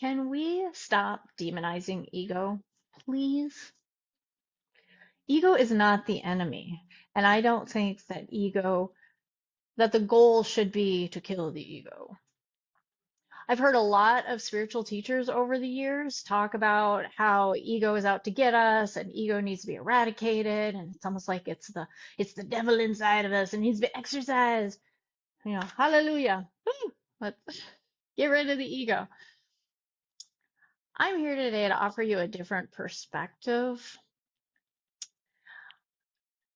Can we stop demonizing ego, please? Ego is not the enemy. And I don't think that the goal should be to kill the ego. I've heard a lot of spiritual teachers over the years talk about how ego is out to get us and ego needs to be eradicated. And it's almost like it's the devil inside of us and needs to be exorcised. Hallelujah. Woo! Let's get rid of the ego. I'm here today to offer you a different perspective.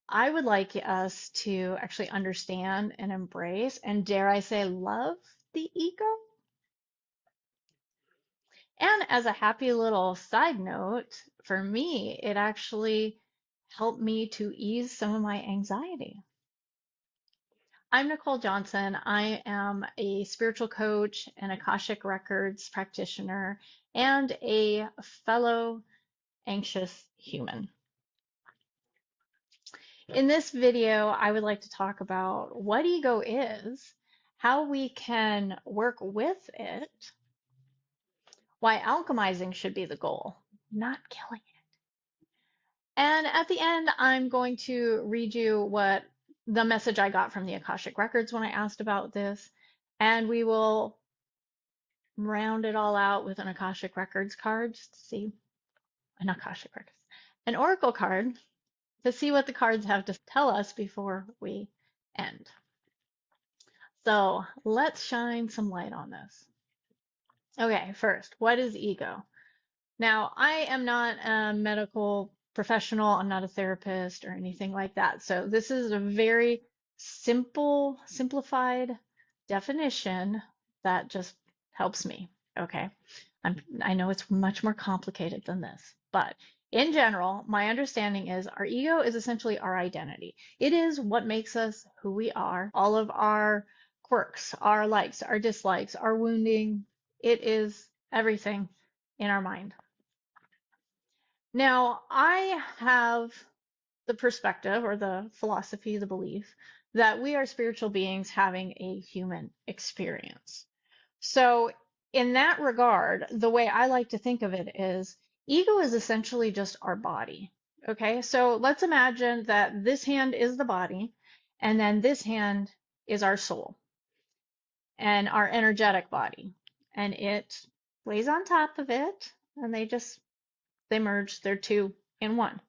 I would like us to actually understand and embrace, and dare I say, love the ego. And as a happy little side note, for me, it actually helped me to ease some of my anxiety. I'm Nicole Johnson. I am a spiritual coach, an Akashic Records practitioner, and a fellow anxious human. In this video, I would like to talk about what ego is, how we can work with it, why alchemizing should be the goal, not killing it. And at the end, I'm going to read you what the message I got from the Akashic Records when I asked about this, and we will round it all out with an Akashic Records card just to see an Akashic Records, an Oracle card to see what the cards have to tell us before we end. So let's shine some light on this. Okay, first, what is ego? Now, I am not a medical professional, I'm not a therapist or anything like that. So this is a very simplified definition that just helps me. Okay. I know it's much more complicated than this, but in general, my understanding is our ego is essentially our identity. It is what makes us who we are, all of our quirks, our likes, our dislikes, our wounding. It is everything in our mind. Now, I have the perspective or the philosophy, the belief that we are spiritual beings having a human experience. So, in that regard, the way I like to think of it is ego is essentially just our body. Okay, so let's imagine that this hand is the body, and then this hand is our soul and our energetic body, and it lays on top of it, and they merge, they're two in one.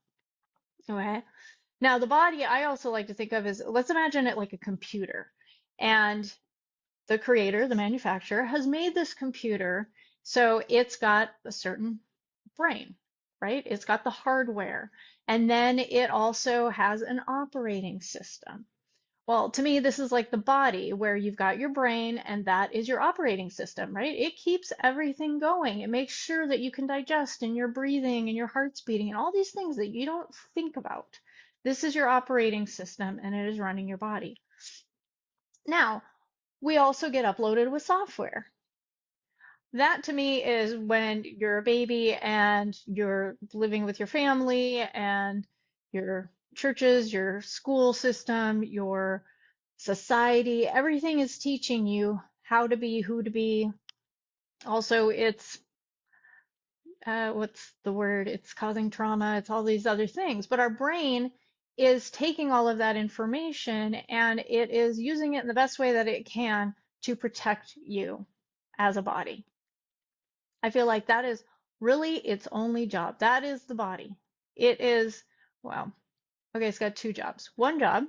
Okay. Now, the body I also like to think of as, let's imagine it like a computer. And the creator, the manufacturer, has made this computer so it's got a certain brain, right? It's got the hardware. And then it also has an operating system. Well, to me, this is like the body where you've got your brain and that is your operating system, right? It keeps everything going. It makes sure that you can digest and you're breathing and your heart's beating and all these things that you don't think about. This is your operating system and it is running your body. Now, we also get uploaded with software. That to me is when you're a baby and you're living with your family and your churches, your school system, your society, everything is teaching you how to be, who to be. Also, it's what's the word? It's causing trauma, it's all these other things. But our brain is taking all of that information and it is using it in the best way that it can to protect you as a body. I feel like that is really its only job. That is the body. It is, well, okay, it's got two jobs. One job,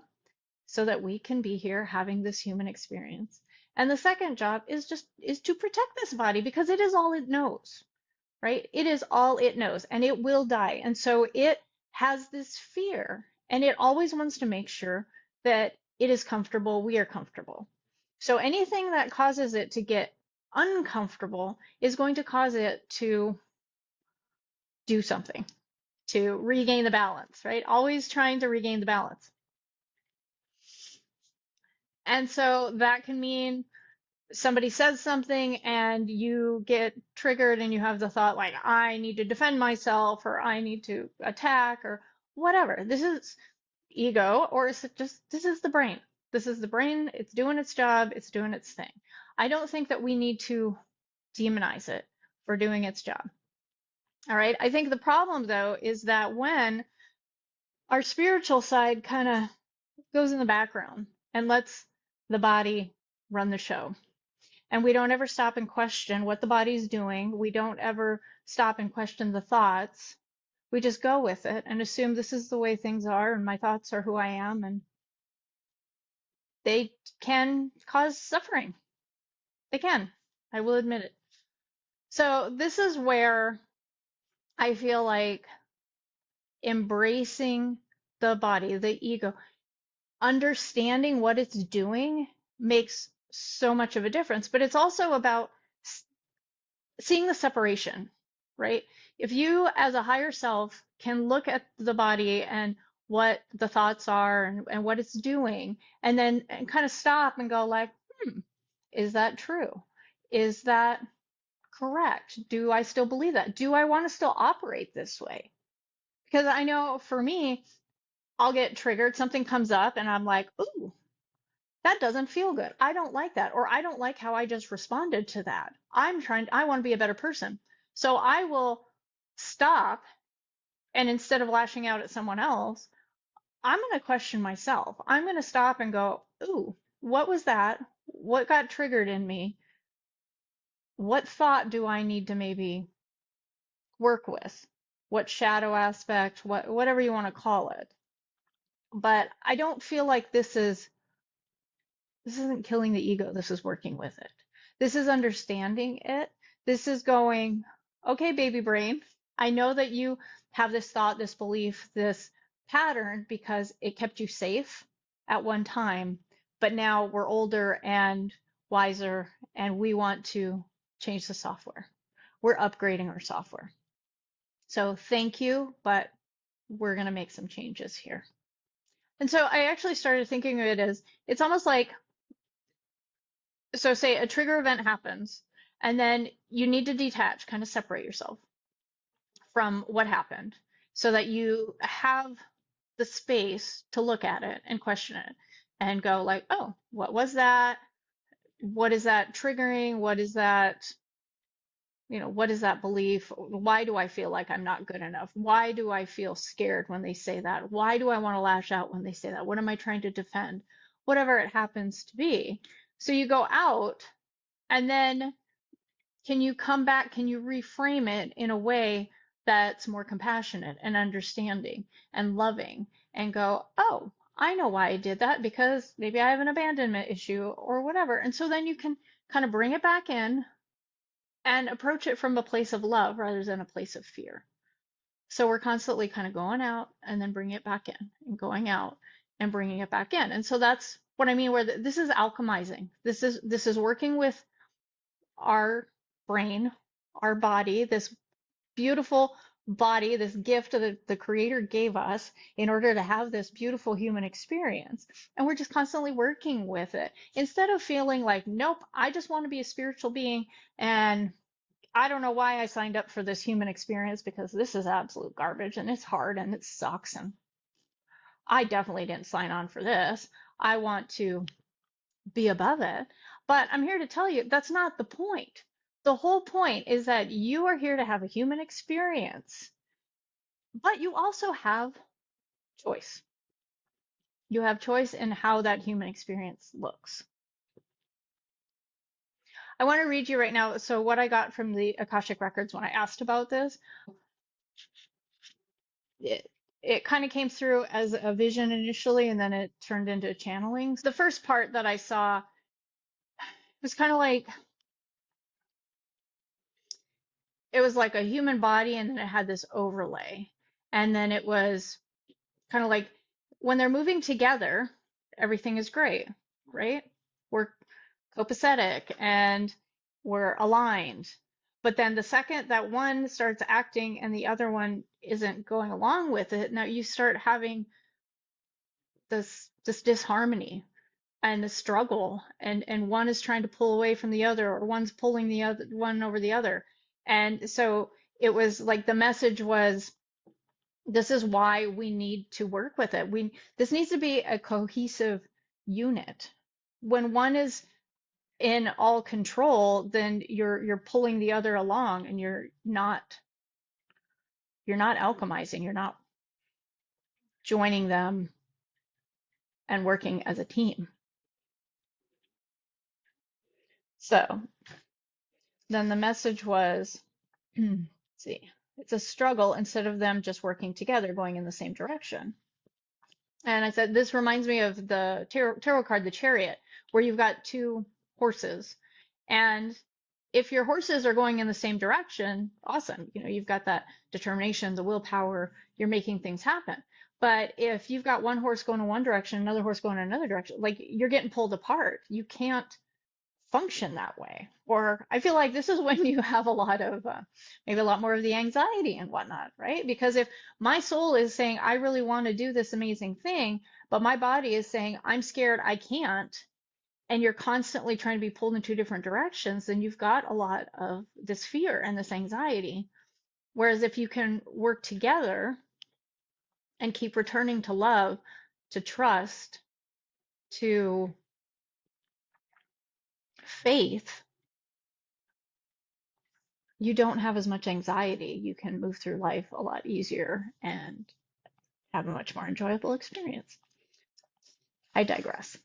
so that we can be here having this human experience. And the second job is to protect this body because it is all it knows, right? It is all it knows and it will die. And so it has this fear and it always wants to make sure that it is comfortable, we are comfortable. So anything that causes it to get uncomfortable is going to cause it to do something, to regain the balance, right? Always trying to regain the balance. And so that can mean somebody says something and you get triggered and you have the thought like, I need to defend myself or I need to attack or whatever. This is ego, or is it just, this is the brain. This is the brain. It's doing its job. It's doing its thing. I don't think that we need to demonize it or doing its job. All right. I think the problem, though, is that when our spiritual side kind of goes in the background and lets the body run the show, and we don't ever stop and question what the body's doing, we don't ever stop and question the thoughts. We just go with it and assume this is the way things are, and my thoughts are who I am, and they can cause suffering. They can. I will admit it. So, this is where I feel like embracing the body, the ego, understanding what it's doing makes so much of a difference. But it's also about seeing the separation, right? If you, as a higher self, can look at the body and what the thoughts are and what it's doing, and then and kind of stop and go like, is that true? Is that correct? Do I still believe that? Do I want to still operate this way? Because I know for me, I'll get triggered, something comes up, and I'm like, ooh, that doesn't feel good. I don't like that. Or I don't like how I just responded to that. I want to be a better person. So I will stop, and instead of lashing out at someone else, I'm going to question myself. I'm going to stop and go, ooh, what was that? What got triggered in me? What thought do I need to maybe work with? What shadow aspect, whatever you want to call it. But I don't feel like this isn't killing the ego, this is working with it. This is understanding it. This is going, okay, baby brain, I know that you have this thought, this belief, this pattern because it kept you safe at one time, but now we're older and wiser and we want to change the software. We're upgrading our software. So thank you, but we're going to make some changes here. And so I actually started thinking of it as it's almost like, so say a trigger event happens, and then you need to detach, kind of separate yourself from what happened so that you have the space to look at it and question it and go like, oh, what was that? What is that triggering? What is that, what is that belief? Why do I feel like I'm not good enough? Why do I feel scared when they say that? Why do I want to lash out when they say that? What am I trying to defend? Whatever it happens to be. So you go out, and then can you come back? Can you reframe it in a way that's more compassionate and understanding and loving and go, oh, I know why I did that because maybe I have an abandonment issue or whatever. And so then you can kind of bring it back in and approach it from a place of love rather than a place of fear. So we're constantly kind of going out and then bringing it back in and going out and bringing it back in. And so that's what I mean, where this is alchemizing. This is working with our brain, our body, this beautiful body, this gift that the creator gave us in order to have this beautiful human experience. And we're just constantly working with it instead of feeling like, nope, I just want to be a spiritual being. And I don't know why I signed up for this human experience because this is absolute garbage and it's hard and it sucks. And I definitely didn't sign on for this. I want to be above it. But I'm here to tell you that's not the point. The whole point is that you are here to have a human experience, but you also have choice. You have choice in how that human experience looks. I want to read you right now. So, what I got from the Akashic Records when I asked about this, it kind of came through as a vision initially, and then it turned into channeling. The first part that I saw was kind of like it was like a human body, and then it had this overlay. And then it was kind of like when they're moving together, everything is great, right? We're copacetic and we're aligned. But then the second that one starts acting and the other one isn't going along with it, now you start having this disharmony and the struggle, and one is trying to pull away from the other, or one's pulling the other one over the other. And so it was like the message was, this is why we need to work with it. This needs to be a cohesive unit. When one is in all control, then you're pulling the other along, and you're not alchemizing, you're not joining them and working as a team. So then the message was, let's see, it's a struggle instead of them just working together, going in the same direction. And I said, this reminds me of the tarot card, the Chariot, where you've got two horses. And if your horses are going in the same direction, awesome. You know, you've got that determination, the willpower, you're making things happen. But if you've got one horse going in one direction, another horse going in another direction, like you're getting pulled apart. You can't function that way. Or I feel like this is when you have a lot of maybe a lot more of the anxiety and whatnot, right? Because if my soul is saying, I really want to do this amazing thing, but my body is saying, I'm scared, I can't, and you're constantly trying to be pulled in two different directions, then you've got a lot of this fear and this anxiety. Whereas if you can work together and keep returning to love, to trust, to faith, you don't have as much anxiety. You can move through life a lot easier and have a much more enjoyable experience. I digress.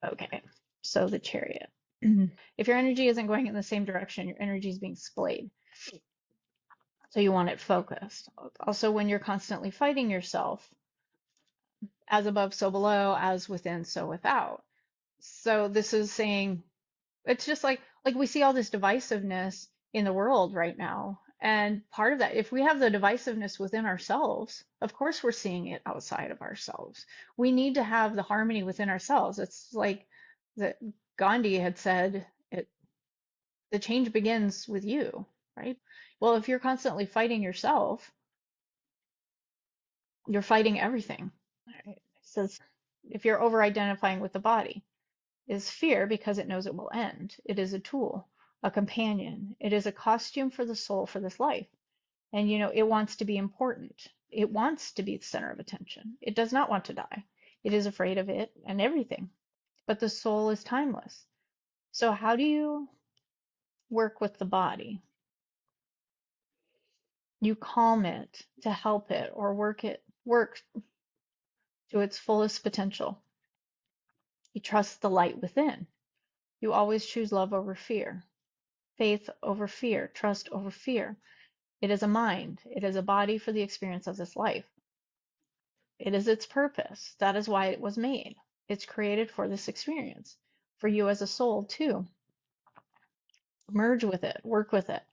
Okay, so the Chariot. If your energy isn't going in the same direction, your energy is being splayed. So you want it focused. Also, when you're constantly fighting yourself, as above, so below, as within, so without. So this is saying, it's just like we see all this divisiveness in the world right now. And part of that, if we have the divisiveness within ourselves, of course we're seeing it outside of ourselves. We need to have the harmony within ourselves. It's like that Gandhi had said, the change begins with you, right? Well, if you're constantly fighting yourself, you're fighting everything. Right? It says if you're over identifying with the body, is fear because it knows it will end. It is a tool, a companion. It is a costume for the soul for this life. And you know, it wants to be important. It wants to be the center of attention. It does not want to die. It is afraid of it and everything. But the soul is timeless. So how do you work with the body? You calm it to help it or work to its fullest potential. You trust the light within. You always choose love over fear, faith over fear, trust over fear. It is a mind. It is a body for the experience of this life. It is its purpose. That is why it was made. It's created for this experience, for you as a soul too. Merge with it, work with it.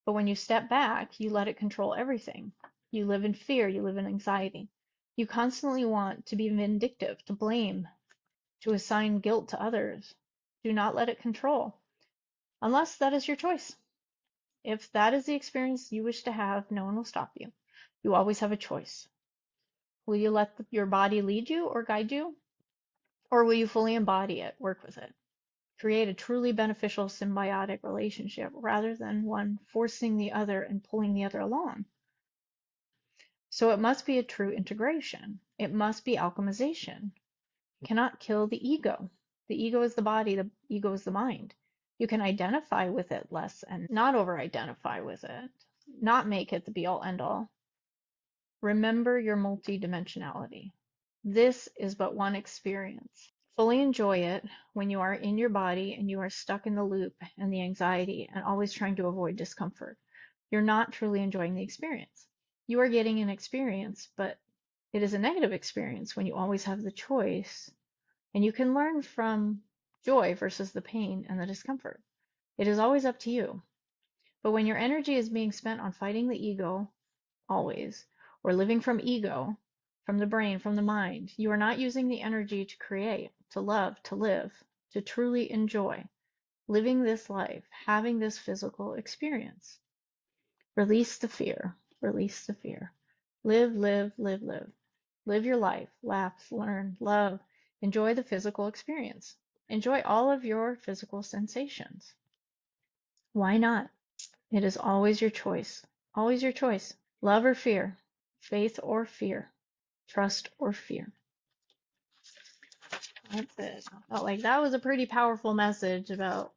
But when you step back, you let it control everything. You live in fear, you live in anxiety. You constantly want to be vindictive, to blame, to assign guilt to others. Do not let it control, unless that is your choice. If that is the experience you wish to have, no one will stop you. You always have a choice. Will you let your body lead you or guide you? Or will you fully embody it, work with it? Create a truly beneficial symbiotic relationship rather than one forcing the other and pulling the other along. So it must be a true integration. It must be alchemization. You cannot kill the ego. The ego is the body, the ego is the mind. You can identify with it less and not over-identify with it, not make it the be-all end-all. Remember your multidimensionality. This is but one experience. Fully enjoy it when you are in your body and you are stuck in the loop and the anxiety and always trying to avoid discomfort. You're not truly enjoying the experience. You are getting an experience, but it is a negative experience when you always have the choice. And you can learn from joy versus the pain and the discomfort. It is always up to you. But when your energy is being spent on fighting the ego, always, or living from ego, from the brain, from the mind, you are not using the energy to create, to love, to live, to truly enjoy living this life, having this physical experience. Release the fear, release the fear. Live, live, live, live. Live your life, laugh, learn, love, enjoy the physical experience. Enjoy all of your physical sensations. Why not? It is always your choice. Always your choice. Love or fear, faith or fear, trust or fear. That's it. I felt like that was a pretty powerful message about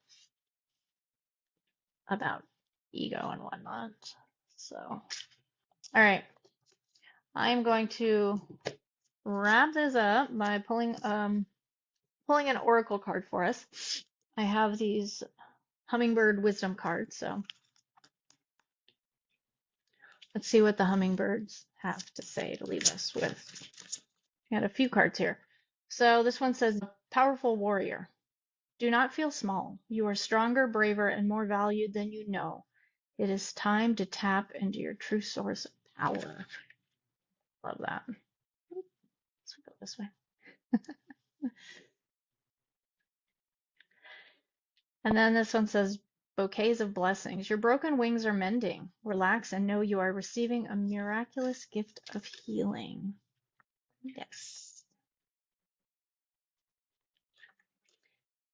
ego and whatnot. So, all right, I'm going to wrap this up by pulling an oracle card for us. I have these hummingbird wisdom cards, so let's see what the hummingbirds have to say to leave us with. I got a few cards here. So this one says, powerful warrior. Do not feel small. You are stronger, braver, and more valued than you know. It is time to tap into your true source of power. Love that. Let's go this way. And then this one says, bouquets of blessings. Your broken wings are mending. Relax and know you are receiving a miraculous gift of healing. Yes.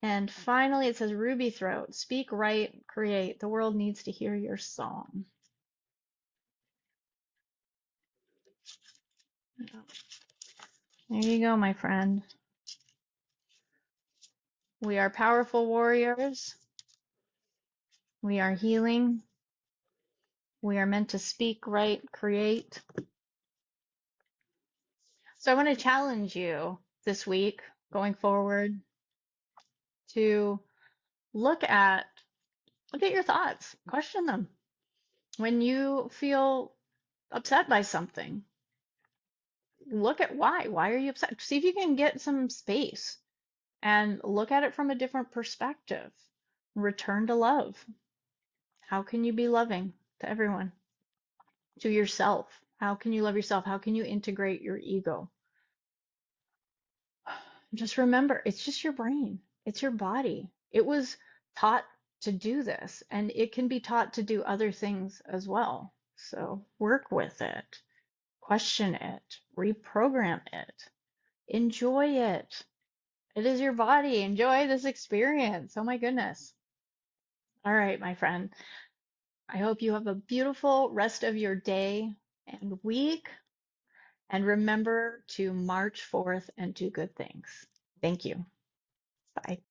And finally, it says, ruby throat. Speak right, create. The world needs to hear your song. There you go, my friend. We are powerful warriors. We are healing. We are meant to speak right, create. So I want to challenge you this week, going forward, to look at your thoughts, question them. When you feel upset by something, look at why. Why are you upset? See if you can get some space and look at it from a different perspective. Return to love. How can you be loving to everyone? To yourself. How can you love yourself? How can you integrate your ego? Just remember, it's just your brain. It's your body. It was taught to do this, and it can be taught to do other things as well. So work with it, question it, reprogram it, enjoy it. It is your body. Enjoy this experience. Oh my goodness. All right, my friend. I hope you have a beautiful rest of your day and week. And remember to march forth and do good things. Thank you. Bye.